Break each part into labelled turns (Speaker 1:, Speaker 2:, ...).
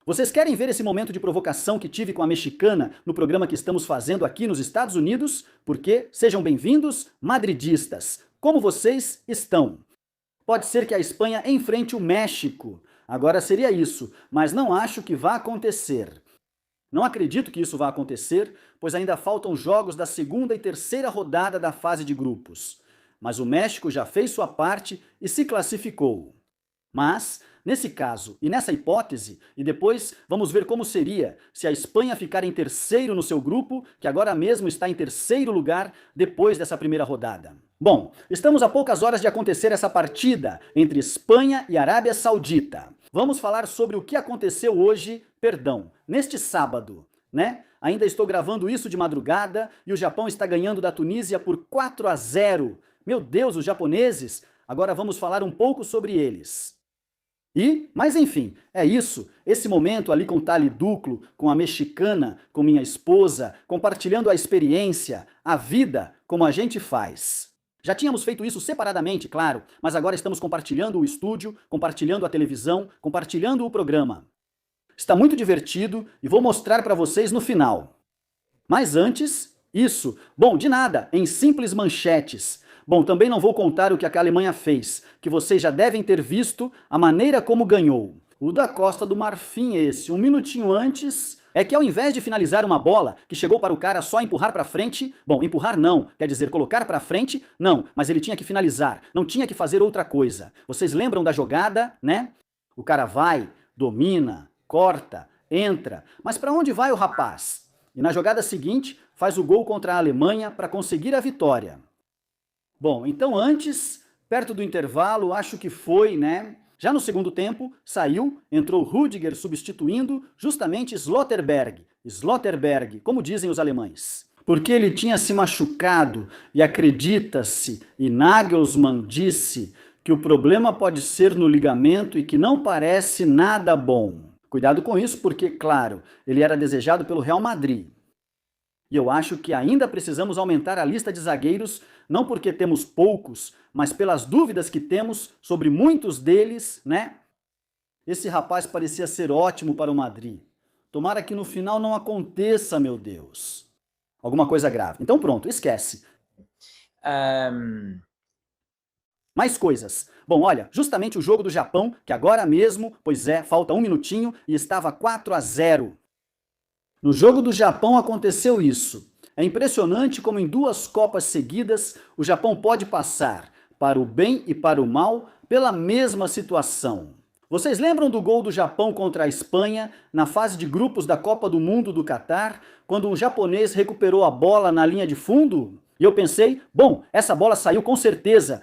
Speaker 1: Vocês querem ver esse momento de provocação que tive com a mexicana no programa que estamos fazendo aqui nos Estados Unidos? Porque, sejam bem-vindos, madridistas. Como vocês estão? Pode ser que a Espanha enfrente o México. Agora seria isso, mas não acho que vá acontecer. Não acredito que isso vá acontecer, pois ainda faltam jogos da segunda e terceira rodada da fase de grupos. Mas o México já fez sua parte e se classificou. Mas, nesse caso e nessa hipótese, e depois vamos ver como seria se a Espanha ficar em terceiro no seu grupo, que agora mesmo está em terceiro lugar depois dessa primeira rodada. Bom, estamos a poucas horas de acontecer essa partida entre Espanha e Arábia Saudita. Vamos falar sobre o que aconteceu hoje, neste sábado, né? Ainda estou gravando isso de madrugada e o Japão está ganhando da Tunísia por 4-0. Meu Deus, os japoneses! Agora vamos falar um pouco sobre eles. Mas enfim, é isso, esse momento ali com o Tali Duplo, com a mexicana, com minha esposa, compartilhando a experiência, a vida, como a gente faz. Já tínhamos feito isso separadamente, claro, mas agora estamos compartilhando o estúdio, compartilhando a televisão, compartilhando o programa. Está muito divertido e vou mostrar para vocês no final. Mas antes, isso. Bom, de nada, em simples manchetes. Bom, também não vou contar o que a Alemanha fez, que vocês já devem ter visto a maneira como ganhou. O da Costa do Marfim esse, um minutinho antes, é que ao invés de finalizar uma bola que chegou para o cara só empurrar para frente, bom, empurrar não, quer dizer colocar para frente, não, mas ele tinha que finalizar, não tinha que fazer outra coisa. Vocês lembram da jogada, né? O cara vai, domina, corta, entra, mas para onde vai o rapaz? E na jogada seguinte, faz o gol contra a Alemanha para conseguir a vitória. Bom, então antes, perto do intervalo, acho que foi, né? Já no segundo tempo, saiu, entrou Rüdiger substituindo justamente Slotterberg, como dizem os alemães. Porque ele tinha se machucado e acredita-se, e Nagelsmann disse que o problema pode ser no ligamento e que não parece nada bom. Cuidado com isso porque, claro, ele era desejado pelo Real Madrid. E eu acho que ainda precisamos aumentar a lista de zagueiros, não porque temos poucos, mas pelas dúvidas que temos sobre muitos deles, né? Esse rapaz parecia ser ótimo para o Madrid. Tomara que no final não aconteça, meu Deus. Alguma coisa grave. Então pronto, esquece. Mais coisas. Bom, olha, justamente o jogo do Japão, que agora mesmo, pois é, falta um minutinho e estava 4-0. No jogo do Japão aconteceu isso. É impressionante como em 2 Copas seguidas o Japão pode passar, para o bem e para o mal, pela mesma situação. Vocês lembram do gol do Japão contra a Espanha na fase de grupos da Copa do Mundo do Catar, quando um japonês recuperou a bola na linha de fundo? E eu pensei, bom, essa bola saiu com certeza,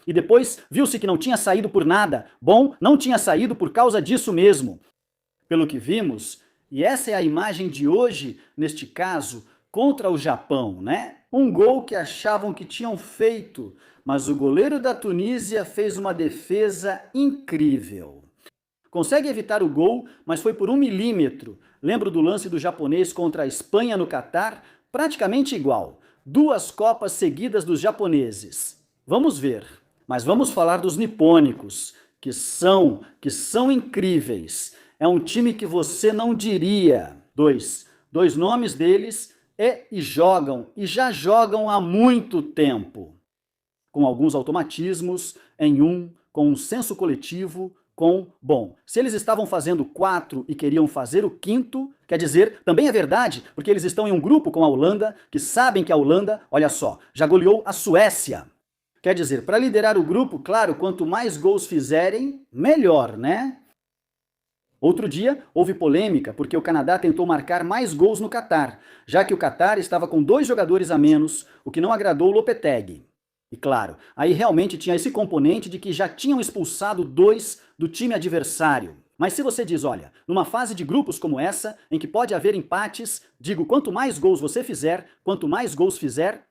Speaker 1: e depois viu-se que não tinha saído por nada. Bom, não tinha saído por causa disso mesmo. Pelo que vimos, e essa é a imagem de hoje, neste caso, contra o Japão, né? Um gol que achavam que tinham feito, mas o goleiro da Tunísia fez uma defesa incrível. Consegue evitar o gol, mas foi por 1 milímetro. Lembro do lance do japonês contra a Espanha no Catar? Praticamente igual. 2 Copas seguidas dos japoneses. Vamos ver. Mas vamos falar dos nipônicos, que são incríveis. É um time que você não diria. Dois nomes deles e já jogam há muito tempo. Com alguns automatismos, com um senso coletivo, bom, se eles estavam fazendo 4 e queriam fazer o 5º, quer dizer, também é verdade, porque eles estão em um grupo com a Holanda, que sabem que a Holanda, olha só, já goleou a Suécia. Quer dizer, para liderar o grupo, claro, quanto mais gols fizerem, melhor, né? Outro dia, houve polêmica porque o Canadá tentou marcar mais gols no Catar, já que o Catar estava com 2 jogadores a menos, o que não agradou o Lopetegui. E claro, aí realmente tinha esse componente de que já tinham expulsado 2 do time adversário. Mas se você diz, olha, numa fase de grupos como essa, em que pode haver empates, digo, quanto mais gols você fizer,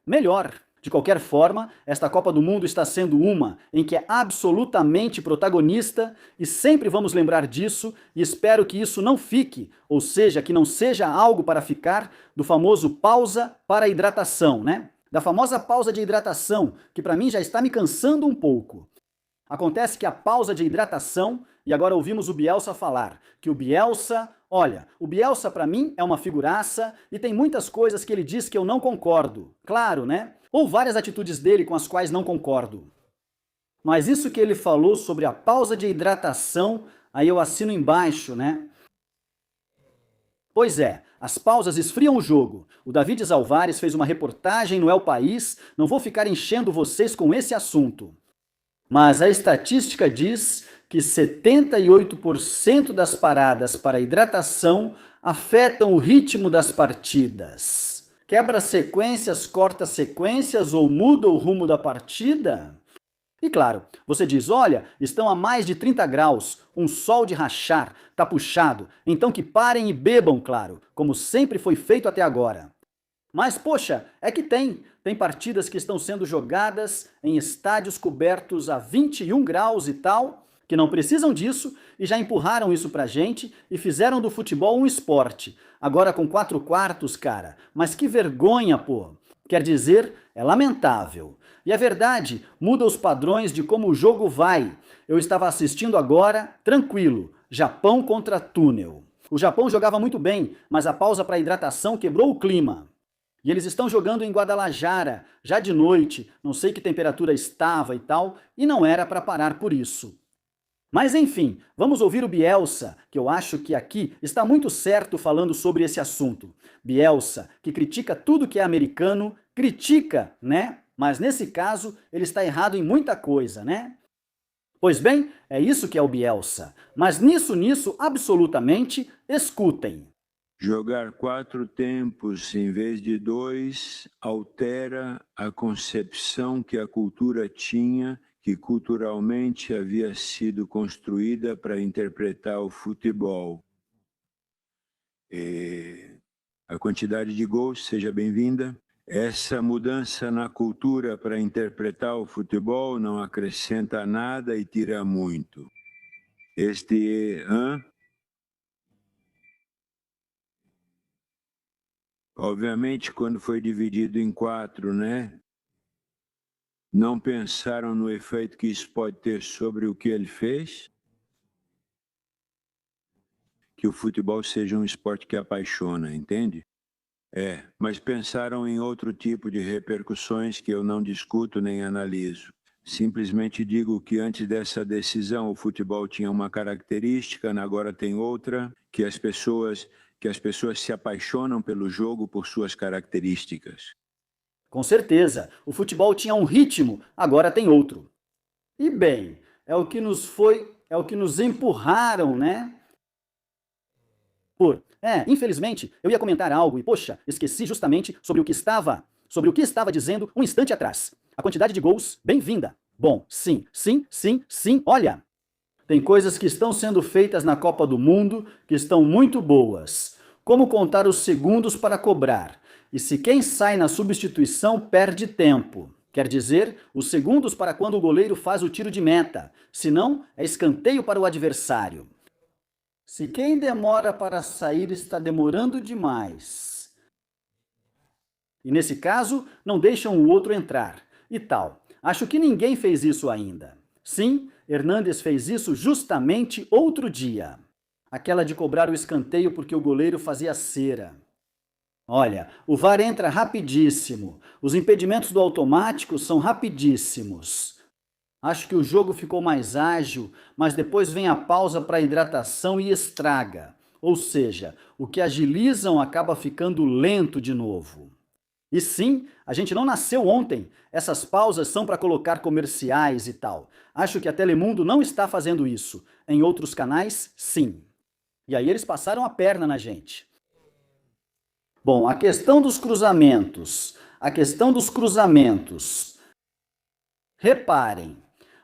Speaker 1: melhor. De qualquer forma, esta Copa do Mundo está sendo uma em que é absolutamente protagonista e sempre vamos lembrar disso e espero que isso não fique, ou seja, que não seja algo para ficar do famoso pausa para hidratação, né? Da famosa pausa de hidratação, que para mim já está me cansando um pouco. Acontece que a pausa de hidratação E agora ouvimos o Bielsa falar que o Bielsa, olha, o Bielsa para mim é uma figuraça e tem muitas coisas que ele diz que eu não concordo. Claro, né? Ou várias atitudes dele com as quais não concordo. Mas isso que ele falou sobre a pausa de hidratação, aí eu assino embaixo, né? Pois é, as pausas esfriam o jogo. O David Alvares fez uma reportagem no El País, não vou ficar enchendo vocês com esse assunto. Mas a estatística diz que 78% das paradas para hidratação afetam o ritmo das partidas. Quebra sequências, corta sequências ou muda o rumo da partida? E claro, você diz, olha, estão a mais de 30 graus, um sol de rachar, tá puxado, então que parem e bebam, claro, como sempre foi feito até agora. Mas, poxa, é que tem partidas que estão sendo jogadas em estádios cobertos a 21 graus e tal, que não precisam disso e já empurraram isso pra gente e fizeram do futebol um esporte. Agora com 4 quartos, cara, mas que vergonha, pô! Quer dizer, é lamentável. E é verdade, muda os padrões de como o jogo vai. Eu estava assistindo agora, tranquilo, Japão contra Túnel. O Japão jogava muito bem, mas a pausa para hidratação quebrou o clima. E eles estão jogando em Guadalajara, já de noite, não sei que temperatura estava e tal, e não era para parar por isso. Mas enfim, vamos ouvir o Bielsa, que eu acho que aqui está muito certo falando sobre esse assunto. Bielsa, que critica tudo que é americano, critica, né? Mas nesse caso, ele está errado em muita coisa, né? Pois bem, é isso que é o Bielsa. Mas nisso, absolutamente, escutem.
Speaker 2: Jogar 4 tempos em vez de 2 altera a concepção que a cultura tinha, que culturalmente havia sido construída para interpretar o futebol. A quantidade de gols, seja bem-vinda. Essa mudança na cultura para interpretar o futebol não acrescenta nada e tira muito. Obviamente, quando foi dividido em 4, né? Não pensaram no efeito que isso pode ter sobre o que ele fez? Que o futebol seja um esporte que apaixona, entende? Mas pensaram em outro tipo de repercussões que eu não discuto nem analiso. Simplesmente digo que antes dessa decisão o futebol tinha uma característica, agora tem outra, que as pessoas se apaixonam pelo jogo por suas características.
Speaker 1: Com certeza, o futebol tinha um ritmo, agora tem outro. E bem, é o que nos empurraram, né? Infelizmente, eu ia comentar algo e, poxa, esqueci justamente sobre o que estava dizendo um instante atrás. A quantidade de gols, bem-vinda. Bom, sim, olha, tem coisas que estão sendo feitas na Copa do Mundo que estão muito boas. Como contar os segundos para cobrar. E se quem sai na substituição perde tempo. Quer dizer, os segundos para quando o goleiro faz o tiro de meta. Senão, é escanteio para o adversário. Se quem demora para sair está demorando demais. E nesse caso, não deixam o outro entrar. E tal. Acho que ninguém fez isso ainda. Sim, Hernández fez isso justamente outro dia. Aquela de cobrar o escanteio porque o goleiro fazia cera. Olha, o VAR entra rapidíssimo. Os impedimentos do automático são rapidíssimos. Acho que o jogo ficou mais ágil, mas depois vem a pausa para hidratação e estraga. Ou seja, o que agilizam acaba ficando lento de novo. E sim, a gente não nasceu ontem. Essas pausas são para colocar comerciais e tal. Acho que a Telemundo não está fazendo isso. Em outros canais, sim. E aí eles passaram a perna na gente. Bom, a questão dos cruzamentos. Reparem.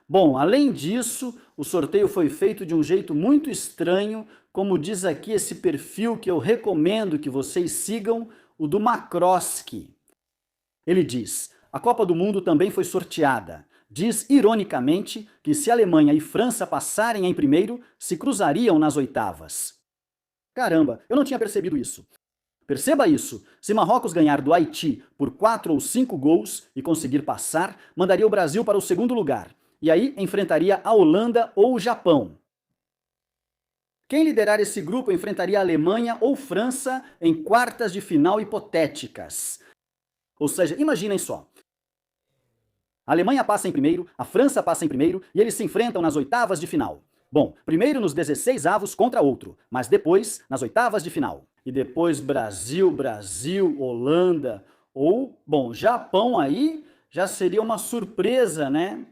Speaker 1: Bom, além disso, o sorteio foi feito de um jeito muito estranho, como diz aqui esse perfil que eu recomendo que vocês sigam, o do Macroski. Ele diz, a Copa do Mundo também foi sorteada. Diz, ironicamente, que se Alemanha e França passarem em primeiro, se cruzariam nas oitavas. Caramba, eu não tinha percebido isso. Perceba isso, se Marrocos ganhar do Haiti por 4 ou 5 gols e conseguir passar, mandaria o Brasil para o segundo lugar. E aí enfrentaria a Holanda ou o Japão. Quem liderar esse grupo enfrentaria a Alemanha ou França em quartas de final hipotéticas. Ou seja, imaginem só. A Alemanha passa em primeiro, a França passa em primeiro e eles se enfrentam nas oitavas de final. Bom, primeiro nos 16avos contra outro, mas depois nas oitavas de final. E depois Brasil, Holanda ou, bom, Japão aí já seria uma surpresa, né?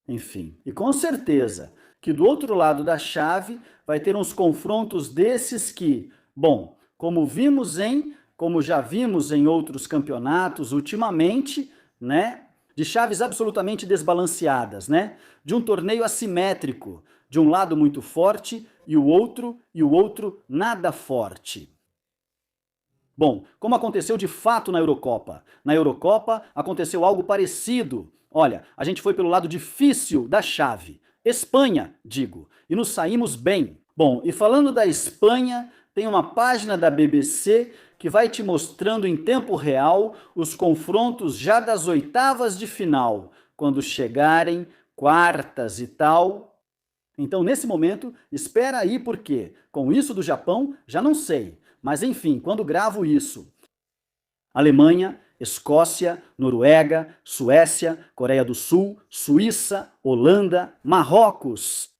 Speaker 1: Enfim, e com certeza que do outro lado da chave vai ter uns confrontos desses que, bom, como já vimos em outros campeonatos ultimamente, né? De chaves absolutamente desbalanceadas, né? De um torneio assimétrico, de um lado muito forte e o outro nada forte. Bom, como aconteceu de fato na Eurocopa? Na Eurocopa aconteceu algo parecido. Olha, a gente foi pelo lado difícil da chave. Espanha, digo, e nos saímos bem. Bom, e falando da Espanha, tem uma página da BBC que vai te mostrando em tempo real os confrontos já das oitavas de final, quando chegarem quartas e tal. Então, nesse momento, espera aí porque, com isso do Japão, já não sei. Mas enfim, quando gravo isso, Alemanha, Escócia, Noruega, Suécia, Coreia do Sul, Suíça, Holanda, Marrocos.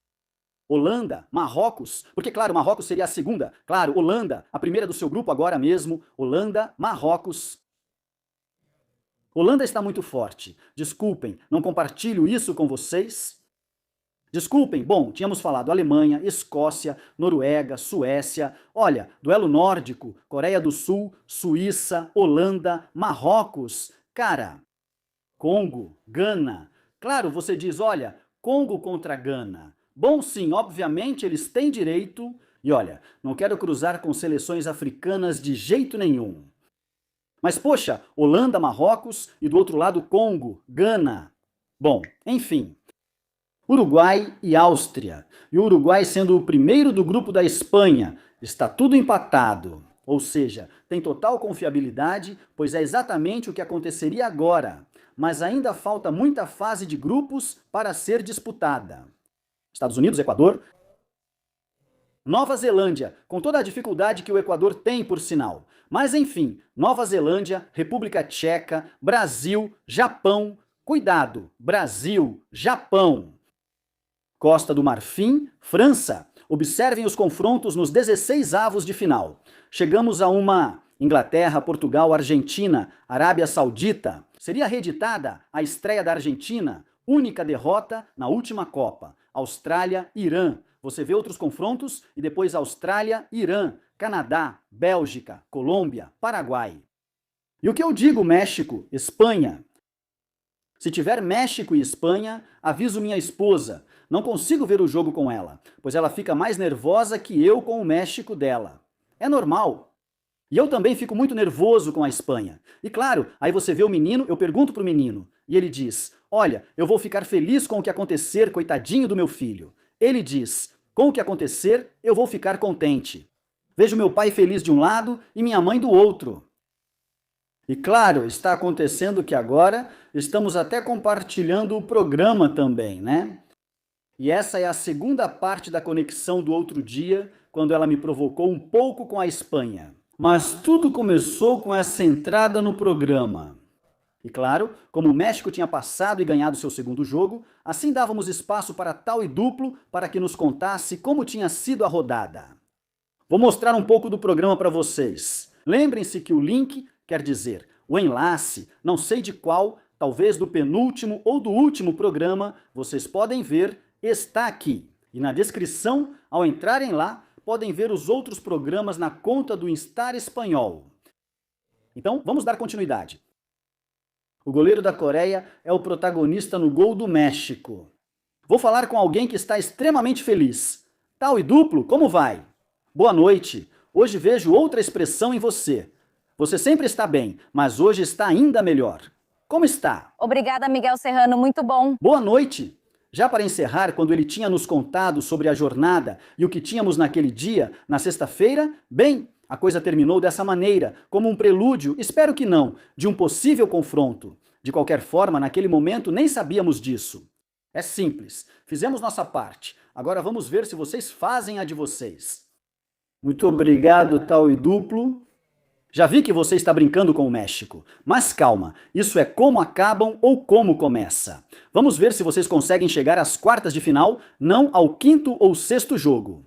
Speaker 1: Holanda, Marrocos, porque claro, Marrocos seria a segunda. Claro, Holanda, a primeira do seu grupo agora mesmo. Holanda, Marrocos. Holanda está muito forte. Desculpem, não compartilho isso com vocês. Desculpem, bom, tínhamos falado Alemanha, Escócia, Noruega, Suécia. Olha, duelo nórdico, Coreia do Sul, Suíça, Holanda, Marrocos. Cara, Congo, Gana. Claro, você diz, olha, Congo contra Gana. Bom, sim, obviamente eles têm direito. E olha, não quero cruzar com seleções africanas de jeito nenhum. Mas, poxa, Holanda, Marrocos e do outro lado Congo, Gana. Bom, enfim. Uruguai e Áustria. E o Uruguai sendo o primeiro do grupo da Espanha. Está tudo empatado. Ou seja, tem total confiabilidade, pois é exatamente o que aconteceria agora. Mas ainda falta muita fase de grupos para ser disputada. Estados Unidos, Equador, Nova Zelândia, com toda a dificuldade que o Equador tem, por sinal. Mas enfim, Nova Zelândia, República Tcheca, Brasil, Japão. Cuidado, Brasil, Japão. Costa do Marfim, França. Observem os confrontos nos 16avos de final. Chegamos a uma Inglaterra, Portugal, Argentina, Arábia Saudita. Seria reeditada a estreia da Argentina, única derrota na última Copa. Austrália, Irã. Você vê outros confrontos e depois Austrália, Irã, Canadá, Bélgica, Colômbia, Paraguai. E o que eu digo México, Espanha? Se tiver México e Espanha, aviso minha esposa. Não consigo ver o jogo com ela, pois ela fica mais nervosa que eu com o México dela. É normal. E eu também fico muito nervoso com a Espanha. E claro, aí você vê o menino, eu pergunto pro menino, e ele diz, olha, eu vou ficar feliz com o que acontecer, coitadinho do meu filho. Ele diz, com o que acontecer, eu vou ficar contente. Vejo meu pai feliz de um lado e minha mãe do outro. E claro, está acontecendo que agora estamos até compartilhando o programa também, né? E essa é a segunda parte da conexão do outro dia, quando ela me provocou um pouco com a Espanha. Mas tudo começou com essa entrada no programa. E claro, como o México tinha passado e ganhado seu segundo jogo, assim dávamos espaço para tal e duplo para que nos contasse como tinha sido a rodada. Vou mostrar um pouco do programa para vocês. Lembrem-se que o link quer dizer o enlace, não sei de qual, talvez do penúltimo ou do último programa, vocês podem ver, está aqui. E na descrição, ao entrarem lá, podem ver os outros programas na conta do Instar Espanhol. Então, vamos dar continuidade. O goleiro da Coreia é o protagonista no gol do México. Vou falar com alguém que está extremamente feliz. Tal e duplo, como vai? Boa noite. Hoje vejo outra expressão em você. Você sempre está bem, mas hoje está ainda melhor. Como está?
Speaker 3: Obrigada, Miguel Serrano, muito bom.
Speaker 1: Boa noite. Já para encerrar, quando ele tinha nos contado sobre a jornada e o que tínhamos naquele dia, na sexta-feira, bem, a coisa terminou dessa maneira, como um prelúdio, espero que não, de um possível confronto. De qualquer forma, naquele momento nem sabíamos disso. É simples, fizemos nossa parte. Agora vamos ver se vocês fazem a de vocês. Muito obrigado, tal e duplo. Já vi que você está brincando com o México, mas calma, isso é como acabam ou como começa. Vamos ver se vocês conseguem chegar às quartas de final, não ao quinto ou sexto jogo.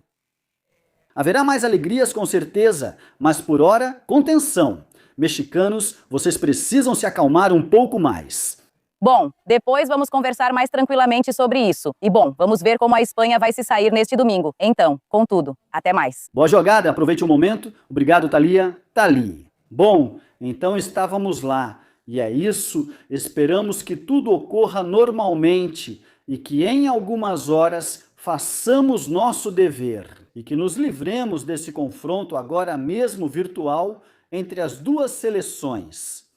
Speaker 1: Haverá mais alegrias com certeza, mas por hora, contenção. Mexicanos, vocês precisam se acalmar um pouco mais.
Speaker 3: Bom, depois vamos conversar mais tranquilamente sobre isso. E bom, vamos ver como a Espanha vai se sair neste domingo. Então, contudo, até mais.
Speaker 1: Boa jogada, aproveite o momento. Obrigado, Thalia. Thali. Bom, então estávamos lá. E é isso, esperamos que tudo ocorra normalmente e que em algumas horas façamos nosso dever e que nos livremos desse confronto agora mesmo virtual entre as duas seleções.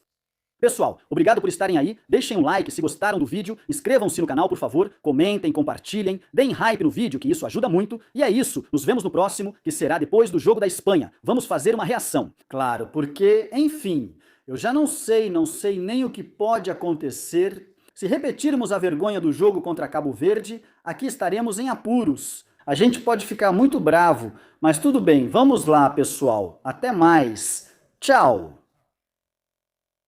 Speaker 1: Pessoal, obrigado por estarem aí, deixem um like se gostaram do vídeo, inscrevam-se no canal por favor, comentem, compartilhem, deem hype no vídeo que isso ajuda muito, e é isso, nos vemos no próximo, que será depois do jogo da Espanha, vamos fazer uma reação. Claro, porque, enfim, eu já não sei nem o que pode acontecer. Se repetirmos a vergonha do jogo contra Cabo Verde, aqui estaremos em apuros. A gente pode ficar muito bravo, mas tudo bem, vamos lá pessoal, até mais, tchau!